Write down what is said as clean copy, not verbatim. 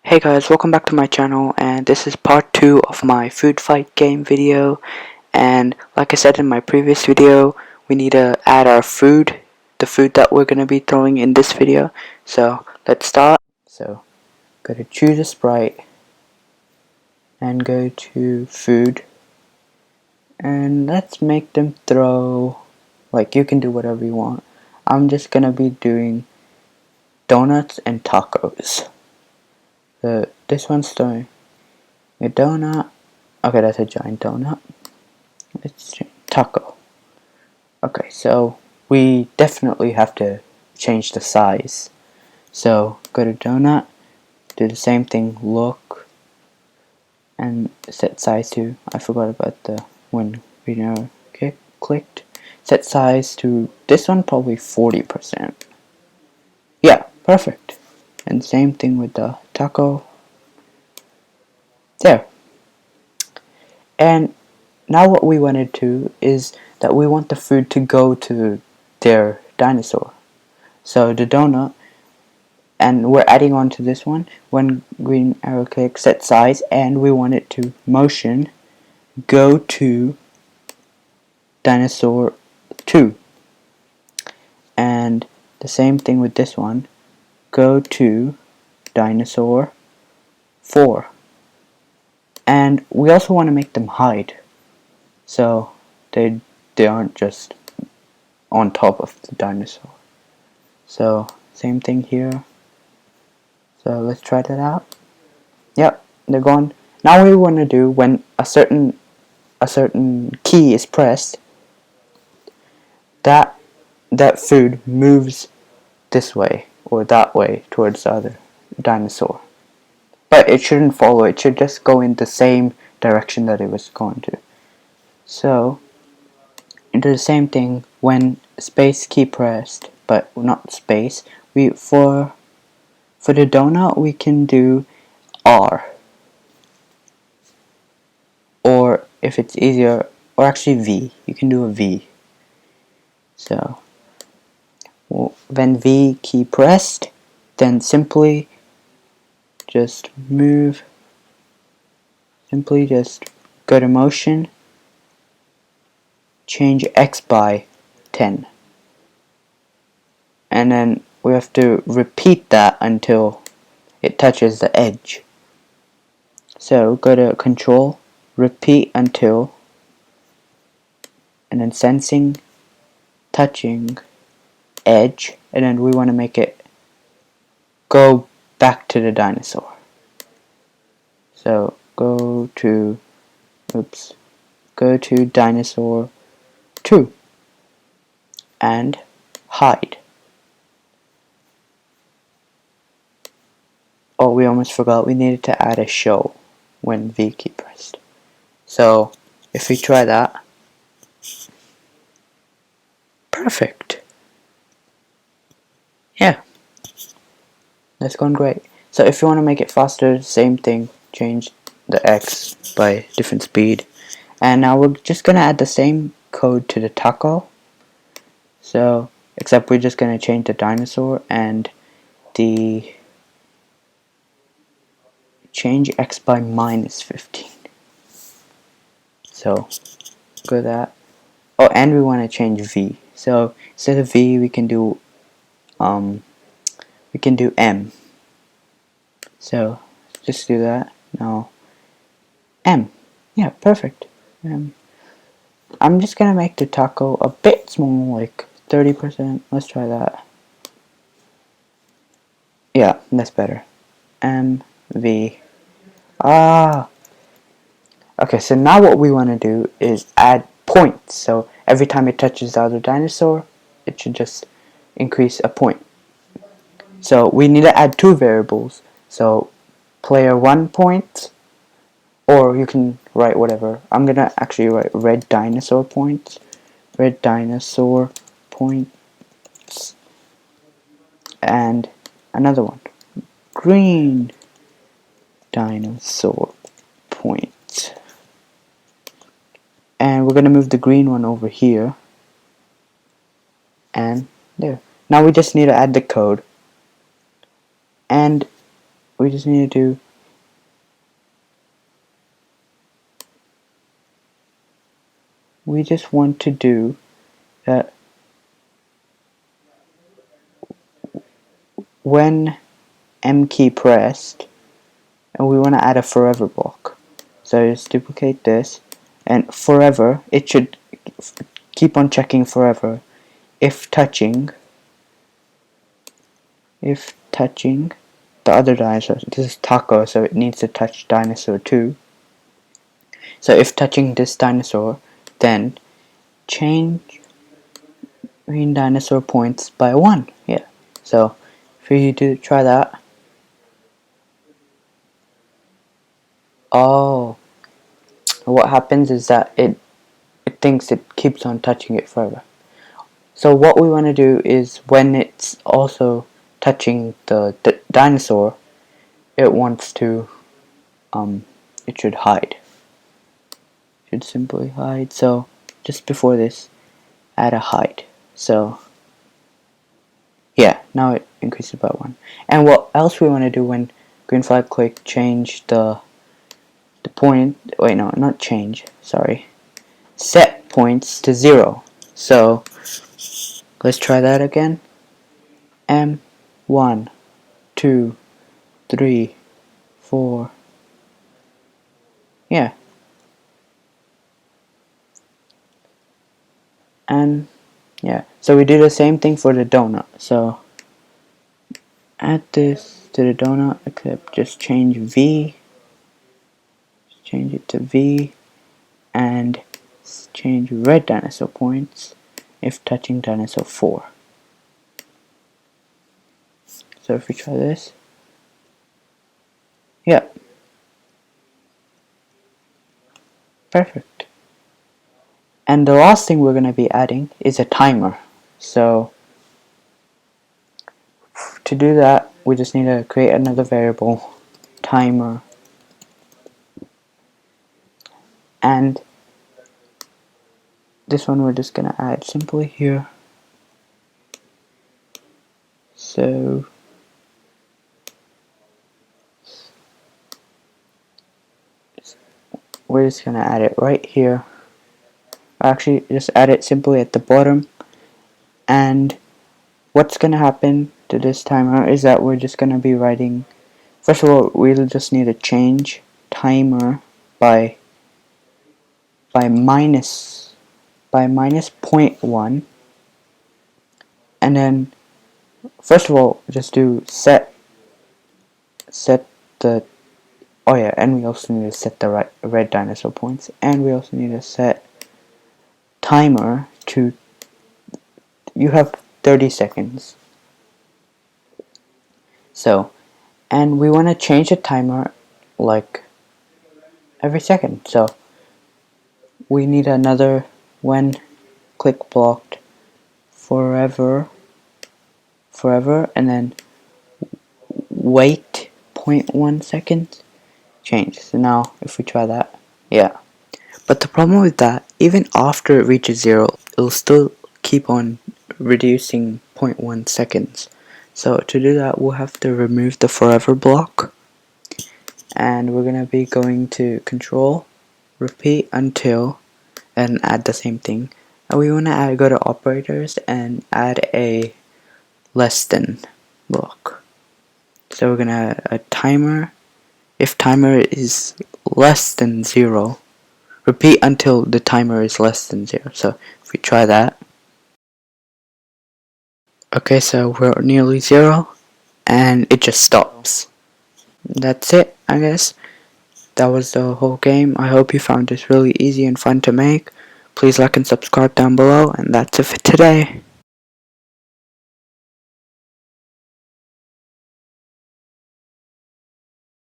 Hey guys, welcome back to my channel, and this is part 2 of my food fight game video. And like I said in my previous video, we need to add our food, the food that we're going to be throwing in this video. So let's start. So go to choose a sprite and go to food, and let's make them throw, like, you can do whatever you want. I'm just going to be doing donuts and tacos. This one's throwing a donut. Okay, that's a giant donut. It's taco. Okay, so we definitely have to change the size. So go to donut, do the same thing, look, and set size to, I forgot about the when we know, okay, clicked. Set size to this one, probably 40%. Yeah, perfect. And same thing with the taco. There. And now what we want to do is that we want the food to go to their dinosaur. So the donut, and we're adding on to this one green arrow click, set size, and we want it to motion, go to dinosaur 2. And the same thing with this one, go to dinosaur 4. And we also want to make them hide, so they aren't just on top of the dinosaur. So same thing here. So let's try that out. Yep, they're gone. Now we want to do, when a certain key is pressed, that food moves this way or that way towards the other dinosaur. But it shouldn't follow, it should just go in the same direction that it was going to. So do the same thing when space key pressed, but not space. For the donut we can do R, or if it's easier, or actually V, you can do a V. So when V key pressed, then simply just move, simply just go to motion, change X by 10, and then we have to repeat that until it touches the edge. So go to control, repeat until, and then sensing, touching, edge, and then we want to make it go back to the dinosaur. So go to dinosaur 2 and hide. Oh, we almost forgot, we needed to add a show when V key pressed. So if we try that, perfect. Yeah, that's going great. So if you want to make it faster, same thing, change the X by different speed. And now we're just gonna add the same code to the taco. So except we're just gonna change the dinosaur and the change X by -15. So go that. Oh, and we want to change V. So instead of V, we can do M. So just do that. Now M. Yeah, perfect. I'm just gonna make the taco a bit small, like 30%. Let's try that. Yeah, that's better. M V. Okay, so now what we want to do is add points. So every time it touches the other dinosaur, it should just increase a point. So we need to add 2 variables. So player 1 point, or you can write whatever. I'm gonna actually write red dinosaur points, and another one, green dinosaur points. And we're gonna move the green one over here, and there. Now we just need to add the code, and we just need to do we just want to do that when M key pressed, and we want to add a forever block. So just duplicate this, and forever, it should keep on checking forever. If touching the other dinosaur, this is Taco, so it needs to touch dinosaur 2. So if touching this dinosaur, then change green dinosaur points by 1. Yeah. So for you to try that. Oh, what happens is that it thinks it keeps on touching it forever. So what we want to do is when it's also touching the dinosaur, it wants to it should hide. It should simply hide. So just before this, add a hide. So yeah, now it increases by 1. And what else we want to do when green flag click, change the point, wait no, not change, sorry, set points to 0. So let's try that again. M 1 2 3 4, yeah, and yeah, so we do the same thing for the donut. So add this to the donut, except just change V, change it to V, and change red dinosaur points if touching dinosaur 4. So if we try this, yeah, perfect. And the last thing we're going to be adding is a timer. So to do that, we just need to create another variable, timer, and this one we're just going to add simply here. So we're just going to add it right here. Actually, just add it simply at the bottom. And what's going to happen to this timer is that we're just going to be writing, first of all, we'll just need to change timer by minus 0.1, and then first of all just do set the, oh yeah, and we also need to set the red dinosaur points, and we also need to set timer to, you have 30 seconds. So, and we want to change the timer like every second. So we need another when click blocked forever, and then wait 0.1 seconds, change. So now if we try that, yeah. But the problem with that, even after it reaches 0, it'll still keep on reducing 0.1 seconds. So to do that, we'll have to remove the forever block, and we're going to be going to control, repeat until, and add the same thing. And we want to go to operators and add a less than block. So we're going to add a timer. If timer is less than 0, repeat until the timer is less than 0. So if we try that, okay, so we're nearly 0, and it just stops. That's it, I guess. That was the whole game. I hope you found this really easy and fun to make. Please like and subscribe down below, and that's it for today.